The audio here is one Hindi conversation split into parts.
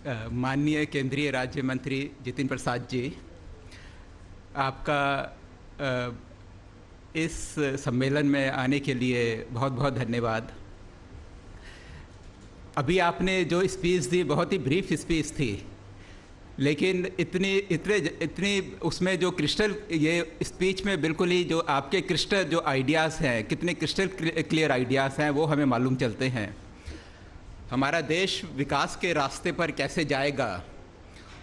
माननीय केंद्रीय राज्य मंत्री जितिन प्रसाद जी, आपका इस सम्मेलन में आने के लिए बहुत बहुत धन्यवाद। अभी आपने जो स्पीच दी बहुत ही ब्रीफ स्पीच थी, लेकिन इतनी उसमें जो क्रिस्टल ये स्पीच में बिल्कुल ही जो आपके क्रिस्टल जो आइडियाज़ हैं, कितने क्रिस्टल क्लियर आइडियाज़ हैं वो हमें मालूम चलते हैं। हमारा देश विकास के रास्ते पर कैसे जाएगा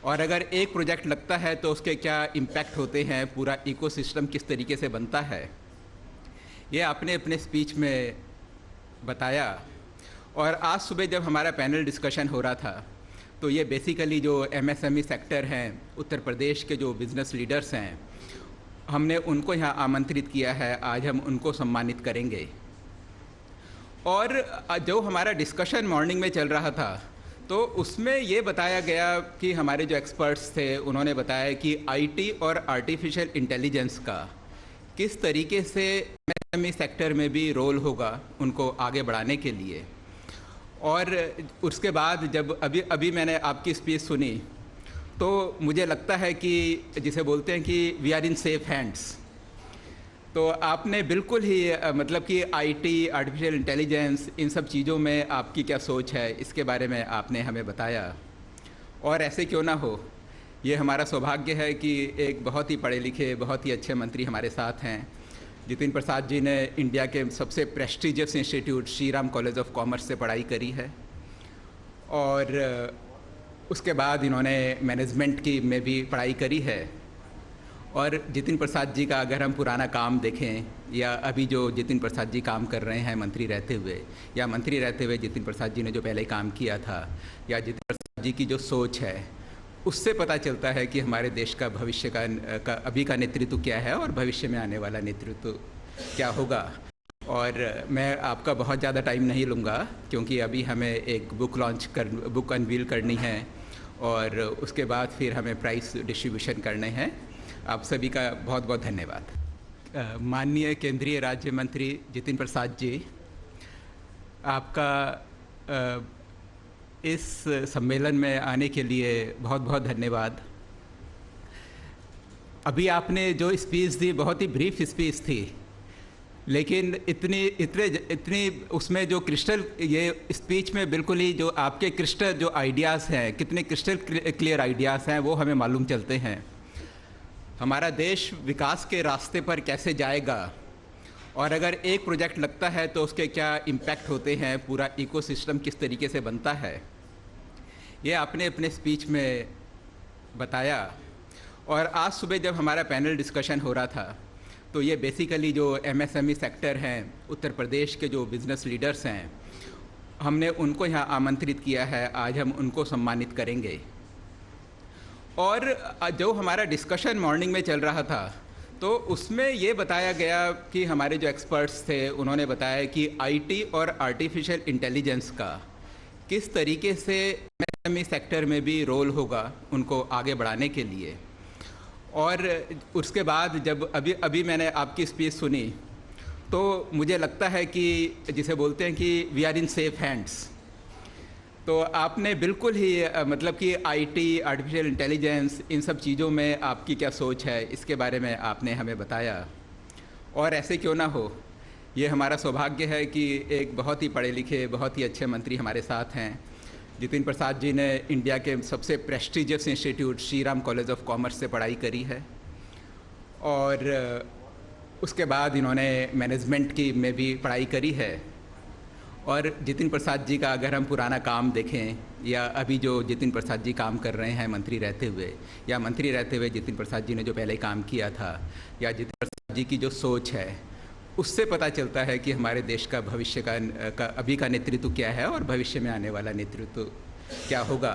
और अगर एक प्रोजेक्ट लगता है तो उसके क्या इम्पैक्ट होते हैं, पूरा इकोसिस्टम किस तरीके से बनता है, ये आपने अपने स्पीच में बताया। और आज सुबह जब हमारा पैनल डिस्कशन हो रहा था तो ये बेसिकली जो एमएसएमई सेक्टर हैं, उत्तर प्रदेश के जो बिज़नेस लीडर्स हैं, हमने उनको यहाँ आमंत्रित किया है। आज हम उनको सम्मानित करेंगे। और जो हमारा डिस्कशन मॉर्निंग में चल रहा था तो उसमें ये बताया गया कि हमारे जो एक्सपर्ट्स थे उन्होंने बताया कि आईटी और आर्टिफिशियल इंटेलिजेंस का किस तरीके से एमएसएमई सेक्टर में भी रोल होगा उनको आगे बढ़ाने के लिए। और उसके बाद जब अभी मैंने आपकी स्पीच सुनी तो मुझे लगता है कि जिसे बोलते हैं कि we are in safe hands. तो आपने बिल्कुल ही मतलब कि आईटी, आर्टिफिशियल इंटेलिजेंस, इन सब चीज़ों में आपकी क्या सोच है, इसके बारे में आपने हमें बताया। और ऐसे क्यों ना हो, ये हमारा सौभाग्य है कि एक बहुत ही पढ़े लिखे, बहुत ही अच्छे मंत्री हमारे साथ हैं। जितिन प्रसाद जी ने इंडिया के सबसे prestigious institute Shri Ram college of commerce से पढ़ाई करी है और उसके बाद इन्होंने मैनेजमेंट की में भी पढ़ाई करी है। और जितिन प्रसाद जी का अगर हम पुराना काम देखें या अभी जो जितिन प्रसाद जी काम कर रहे हैं मंत्री रहते हुए, या मंत्री रहते हुए जितिन प्रसाद जी ने जो पहले काम किया था, या जितिन प्रसाद जी की जो सोच है, उससे पता चलता है कि हमारे देश का भविष्य का अभी का नेतृत्व क्या है और भविष्य में आने वाला नेतृत्व क्या होगा। और मैं आपका बहुत ज़्यादा टाइम नहीं लूँगा क्योंकि अभी हमें एक बुक अनवील करनी है और उसके बाद फिर हमें प्राइस डिस्ट्रीब्यूशन करने हैं। आप सभी का बहुत बहुत धन्यवाद। माननीय केंद्रीय राज्य मंत्री जितिन प्रसाद जी, आपका इस सम्मेलन में आने के लिए बहुत बहुत धन्यवाद। अभी आपने जो स्पीच दी बहुत ही ब्रीफ स्पीच थी, लेकिन इतनी उसमें जो क्रिस्टल ये स्पीच में बिल्कुल ही जो आपके क्रिस्टल जो आइडियाज़ हैं, कितने क्रिस्टल क्लियर आइडियाज़ हैं वो हमें मालूम चलते हैं। हमारा देश विकास के रास्ते पर कैसे जाएगा और अगर एक प्रोजेक्ट लगता है तो उसके क्या इम्पैक्ट होते हैं, पूरा इकोसिस्टम किस तरीके से बनता है, ये आपने अपने स्पीच में बताया। और आज सुबह जब हमारा पैनल डिस्कशन हो रहा था तो ये बेसिकली जो एमएसएमई सेक्टर हैं, उत्तर प्रदेश के जो बिज़नेस लीडर्स हैं, हमने उनको यहाँ आमंत्रित किया है। आज हम उनको सम्मानित करेंगे। और जो हमारा डिस्कशन मॉर्निंग में चल रहा था तो उसमें ये बताया गया कि हमारे जो एक्सपर्ट्स थे उन्होंने बताया कि आईटी और आर्टिफिशियल इंटेलिजेंस का किस तरीके से एमएसएमई सेक्टर में भी रोल होगा उनको आगे बढ़ाने के लिए। और उसके बाद जब अभी मैंने आपकी स्पीच सुनी तो मुझे लगता है कि जिसे बोलते हैं कि we are in safe hands. तो आपने बिल्कुल ही मतलब कि आईटी, आर्टिफिशियल इंटेलिजेंस, इन सब चीज़ों में आपकी क्या सोच है, इसके बारे में आपने हमें बताया। और ऐसे क्यों ना हो, ये हमारा सौभाग्य है कि एक बहुत ही पढ़े लिखे, बहुत ही अच्छे मंत्री हमारे साथ हैं। जितिन प्रसाद जी ने इंडिया के सबसे prestigious institute Shri Ram college of commerce से पढ़ाई करी है और उसके बाद इन्होंने मैनेजमेंट की में भी पढ़ाई करी है। और जितिन प्रसाद जी का अगर हम पुराना काम देखें या अभी जो जितिन प्रसाद जी काम कर रहे हैं मंत्री रहते हुए, या मंत्री रहते हुए जितिन प्रसाद जी ने जो पहले काम किया था, या जितिन प्रसाद जी की जो सोच है, उससे पता चलता है कि हमारे देश का भविष्य का अभी का नेतृत्व क्या है और भविष्य में आने वाला नेतृत्व क्या होगा।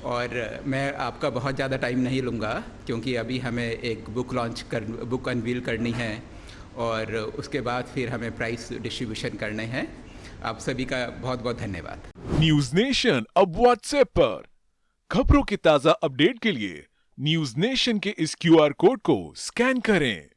और मैं आपका बहुत ज़्यादा टाइम नहीं लूँगा क्योंकि अभी हमें एक बुक अनवील करनी है और उसके बाद फिर हमें प्राइस डिस्ट्रीब्यूशन करने हैं। आप सभी का बहुत बहुत धन्यवाद। न्यूज नेशन अब व्हाट्सएप पर खबरों के ताजा अपडेट के लिए न्यूज नेशन के इस क्यूआर कोड को स्कैन करें।